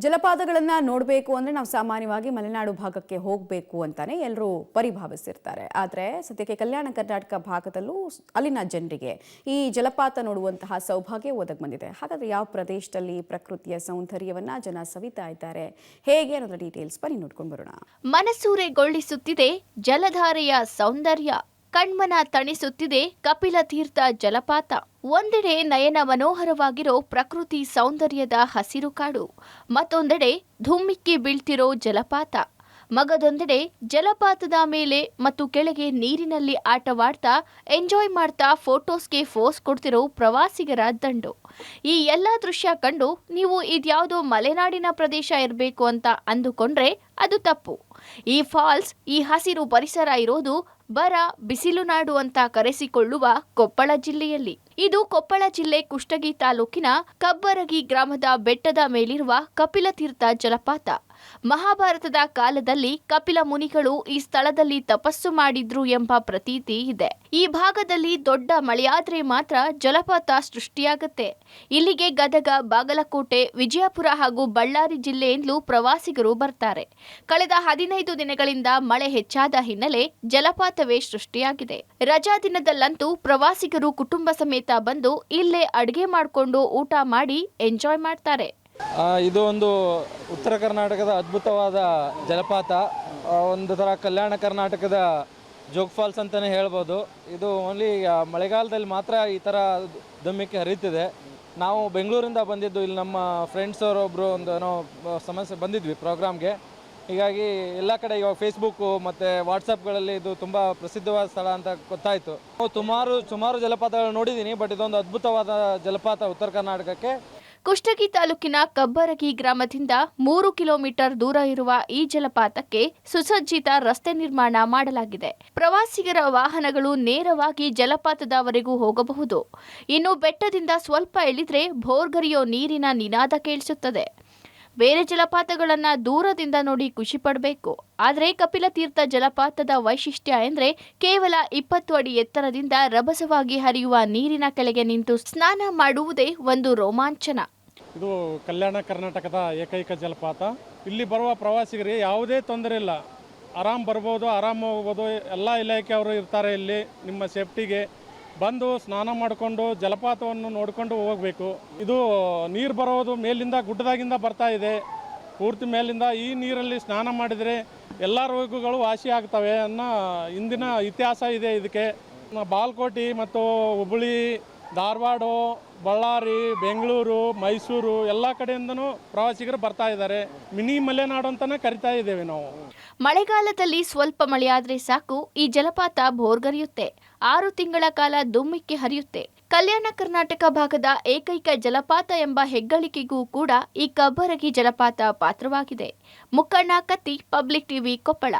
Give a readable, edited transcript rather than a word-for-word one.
ಜಲಪಾತಗಳನ್ನು ನೋಡಬೇಕು ಅಂದರೆ ನಾವು ಸಾಮಾನ್ಯವಾಗಿ ಮಲೆನಾಡು ಭಾಗಕ್ಕೆ ಹೋಗಬೇಕು ಅಂತಾನೆ ಎಲ್ಲರೂ ಪರಿಭಾವಿಸಿರ್ತಾರೆ. ಆದರೆ ಸದ್ಯಕ್ಕೆ ಕಲ್ಯಾಣ ಕರ್ನಾಟಕ ಭಾಗದಲ್ಲೂ ಅಲ್ಲಿನ ಜನರಿಗೆ ಈ ಜಲಪಾತ ನೋಡುವಂತಹ ಸೌಭಾಗ್ಯ ಒದಗಿ ಬಂದಿದೆ. ಹಾಗಾದರೆ ಯಾವ ಪ್ರದೇಶದಲ್ಲಿ ಪ್ರಕೃತಿಯ ಸೌಂದರ್ಯವನ್ನು ಜನ ಸವಿತಾ ಇದ್ದಾರೆ, ಹೇಗೆ ಅನ್ನೋದ್ರ ಡೀಟೇಲ್ಸ್ ಬನ್ನಿ ನೋಡ್ಕೊಂಡು ಬರೋಣ. ಮನಸೂರೆಗೊಳಿಸುತ್ತಿದೆ ಜಲಧಾರೆಯ ಸೌಂದರ್ಯ, ಕಣ್ಮನ ತಣಿಸುತ್ತಿದೆ ಕಪಿಲ ತೀರ್ಥ ಜಲಪಾತ. ಒಂದೆಡೆ ನಯನ ಮನೋಹರವಾಗಿರೋ ಪ್ರಕೃತಿ ಸೌಂದರ್ಯದ ಹಸಿರು ಕಾಡು, ಮತ್ತೊಂದೆಡೆ ಧುಮ್ಮಿಕ್ಕಿ ಬೀಳ್ತಿರೋ ಜಲಪಾತ. ಮಗದೊಂದೆಡೆ ಜಲಪಾತದ ಮೇಲೆ ಮತ್ತು ಕೆಳಗೆ ನೀರಿನಲ್ಲಿ ಆಟವಾಡ್ತಾ ಎಂಜಾಯ್ ಮಾಡ್ತಾ ಫೋಟೋಸ್ಗೆ ಫೋಸ್ ಕೊಡ್ತಿರೋ ಪ್ರವಾಸಿಗರ ದಂಡು. ಈ ಎಲ್ಲ ದೃಶ್ಯ ಕಂಡು ನೀವು ಇದ್ಯಾವುದೋ ಮಲೆನಾಡಿನ ಪ್ರದೇಶ ಇರಬೇಕು ಅಂತ ಅಂದುಕೊಂಡ್ರೆ ಅದು ತಪ್ಪು. ಈ ಫಾಲ್ಸ್, ಈ ಹಸಿರು ಪರಿಸರ ಇರೋದು ಬರ ಬಿಸಿಲು ನಾಡು ಅಂತ ಕರೆಸಿಕೊಳ್ಳುವ ಕೊಪ್ಪಳ ಜಿಲ್ಲೆಯಲ್ಲಿ. ಇದು ಕೊಪ್ಪಳ ಜಿಲ್ಲೆ ಕುಷ್ಟಗಿ ತಾಲೂಕಿನ ಕಬ್ಬರಗಿ ಗ್ರಾಮದ ಬೆಟ್ಟದ ಮೇಲಿರುವ ಕಪಿಲ ತೀರ್ಥ ಜಲಪಾತ. ಮಹಾಭಾರತದ ಕಾಲದಲ್ಲಿ ಕಪಿಲ ಮುನಿಗಳು ಈ ಸ್ಥಳದಲ್ಲಿ ತಪಸ್ಸು ಮಾಡಿದ್ರು ಎಂಬ ಪ್ರತೀತಿ ಇದೆ. ಈ ಭಾಗದಲ್ಲಿ ದೊಡ್ಡ ಮಳೆಯಾದ್ರೆ ಮಾತ್ರ ಜಲಪಾತ ಸೃಷ್ಟಿಯಾಗುತ್ತೆ. ಇಲ್ಲಿಗೆ ಗದಗ, ಬಾಗಲಕೋಟೆ, ವಿಜಯಪುರ ಹಾಗೂ ಬಳ್ಳಾರಿ ಜಿಲ್ಲೆಯಿಂದಲೂ ಪ್ರವಾಸಿಗರು ಬರ್ತಾರೆ. ಕಳೆದ 15 ದಿನಗಳಿಂದ ಮಳೆ ಹೆಚ್ಚಾದ ಹಿನ್ನೆಲೆ ಜಲಪಾತವೇ ಸೃಷ್ಟಿಯಾಗಿದೆ. ರಜಾ ದಿನದಲ್ಲಂತೂ ಪ್ರವಾಸಿಗರು ಕುಟುಂಬ ಸಮೇತ ಬಂದು ಇಲ್ಲೇ ಅಡುಗೆ ಮಾಡಿಕೊಂಡು ಊಟ ಮಾಡಿ ಎಂಜಾಯ್ ಮಾಡ್ತಾರೆ. ಇದು ಒಂದು ಉತ್ತರ ಕರ್ನಾಟಕದ ಅದ್ಭುತವಾದ ಜಲಪಾತ. ಒಂದು ಥರ ಕಲ್ಯಾಣ ಕರ್ನಾಟಕದ ಜೋಗ್ ಫಾಲ್ಸ್ ಅಂತಲೇ ಹೇಳ್ಬೋದು. ಇದು ಓನ್ಲಿ ಮಳೆಗಾಲದಲ್ಲಿ ಮಾತ್ರ ಈ ಥರ ಧುಮ್ಮಿಕ್ಕಿ ಹರಿತಿದೆ. ನಾವು ಬೆಂಗಳೂರಿಂದ ಬಂದಿದ್ದು, ಇಲ್ಲಿ ನಮ್ಮ ಫ್ರೆಂಡ್ಸ್ ಅವರೊಬ್ಬರು ಒಂದು ಏನೋ ಸಮಸ್ಯೆ ಬಂದಿದ್ವಿ ಪ್ರೋಗ್ರಾಮ್ಗೆ. ಹೀಗಾಗಿ ಎಲ್ಲ ಕಡೆ ಇವಾಗ ಫೇಸ್ಬುಕ್ಕು ಮತ್ತು ವಾಟ್ಸಪ್ಗಳಲ್ಲಿ ಇದು ತುಂಬ ಪ್ರಸಿದ್ಧವಾದ ಸ್ಥಳ ಅಂತ ಗೊತ್ತಾಯಿತು. ಸುಮಾರು ಜಲಪಾತಗಳು ನೋಡಿದ್ದೀನಿ, ಬಟ್ ಇದೊಂದು ಅದ್ಭುತವಾದ ಜಲಪಾತ ಉತ್ತರ ಕರ್ನಾಟಕಕ್ಕೆ. ಕುಷ್ಟಗಿ ತಾಲೂಕಿನ ಕಬ್ಬರಗಿ ಗ್ರಾಮದಿಂದ 3 ಕಿಲೋಮೀಟರ್ ದೂರ ಇರುವ ಈ ಜಲಪಾತಕ್ಕೆ ಸುಸಜ್ಜಿತ ರಸ್ತೆ ನಿರ್ಮಾಣ ಮಾಡಲಾಗಿದೆ. ಪ್ರವಾಸಿಗರ ವಾಹನಗಳು ನೇರವಾಗಿ ಜಲಪಾತದವರೆಗೂ ಹೋಗಬಹುದು. ಇನ್ನು ಬೆಟ್ಟದಿಂದ ಸ್ವಲ್ಪ ಇಳಿದ್ರೆ ಭೋರ್ಗರೆಯೋ ನೀರಿನ ನಿನಾದ ಕೇಳಿಸುತ್ತದೆ. ಬೇರೆ ಜಲಪಾತಗಳನ್ನ ದೂರದಿಂದ ನೋಡಿ ಖುಷಿ ಪಡಬೇಕು. ಆದರೆ ಕಪಿಲ ತೀರ್ಥ ಜಲಪಾತದ ವೈಶಿಷ್ಟ್ಯ ಎಂದ್ರೆ ಕೇವಲ 20 ಅಡಿ ಎತ್ತರದಿಂದ ರಭಸವಾಗಿ ಹರಿಯುವ ನೀರಿನ ಕೆಳಗೆ ನಿಂತು ಸ್ನಾನ ಮಾಡುವುದೇ ಒಂದು ರೋಮಾಂಚನ. ಇದು ಕಲ್ಯಾಣ ಕರ್ನಾಟಕದ ಏಕೈಕ ಜಲಪಾತ. ಇಲ್ಲಿ ಬರುವ ಪ್ರವಾಸಿಗರಿಗೆ ಯಾವುದೇ ತೊಂದರೆ ಇಲ್ಲ, ಆರಾಮ್ ಬರ್ಬೋದು, ಆರಾಮ ಹೋಗ್ಬೋದು. ಎಲ್ಲ ಇಲಾಖೆಯವರು ಇರ್ತಾರೆ ಇಲ್ಲಿ ನಿಮ್ಮ ಸೇಫ್ಟಿಗೆ. ಬಂದು ಸ್ನಾನ ಮಾಡಿಕೊಂಡು ಜಲಪಾತವನ್ನು ನೋಡಿಕೊಂಡು ಹೋಗಬೇಕು. ಇದು ನೀರು ಬರೋದು ಮೇಲಿಂದ, ಗುಡ್ಡದಾಗಿಂದ ಬರ್ತಾ ಇದೆ, ಪೂರ್ತಿ ಮೇಲಿಂದ. ಈ ನೀರಲ್ಲಿ ಸ್ನಾನ ಮಾಡಿದರೆ ಎಲ್ಲ ರೋಗಗಳು ವಾಸಿ ಆಗ್ತವೆ ಅನ್ನೋ ಇಂದಿನ ಇತಿಹಾಸ ಇದೆ ಇದಕ್ಕೆ. ಬಾಲ್ಕೋಟಿ ಮತ್ತು ಹುಬ್ಬಳ್ಳಿ, ಧಾರವಾಡ, ಬಳ್ಳಾರಿ, ಬೆಂಗಳೂರು, ಮೈಸೂರು ಎಲ್ಲ ಕಡೆಯಿಂದನೂ ಪ್ರವಾಸಿಗರು ಬರ್ತಾ ಇದ್ದಾರೆ. ಮಿನಿ ಮಲೆನಾಡು ಅಂತಲೇ ಕರಿತಾ ಇದ್ದೇವೆ ನಾವು. ಮಳೆಗಾಲದಲ್ಲಿ ಸ್ವಲ್ಪ ಮಳೆಯಾದ್ರೆ ಸಾಕು, ಈ ಜಲಪಾತ ಭೋರ್ಗರೆಯುತ್ತೆ. 6 ತಿಂಗಳ ಕಾಲ ಧುಮ್ಮಿಕ್ಕಿ ಹರಿಯುತ್ತೆ. ಕಲ್ಯಾಣ ಕರ್ನಾಟಕ ಭಾಗದ ಏಕೈಕ ಜಲಪಾತ ಎಂಬ ಹೆಗ್ಗಳಿಕೆಗೂ ಕೂಡ ಈ ಕಬ್ಬರಗಿ ಜಲಪಾತ ಪಾತ್ರವಾಗಿದೆ. ಮುಕ್ಕಣ್ಣ ಕತ್ತಿ, ಪಬ್ಲಿಕ್ ಟಿವಿ, ಕೊಪ್ಪಳ.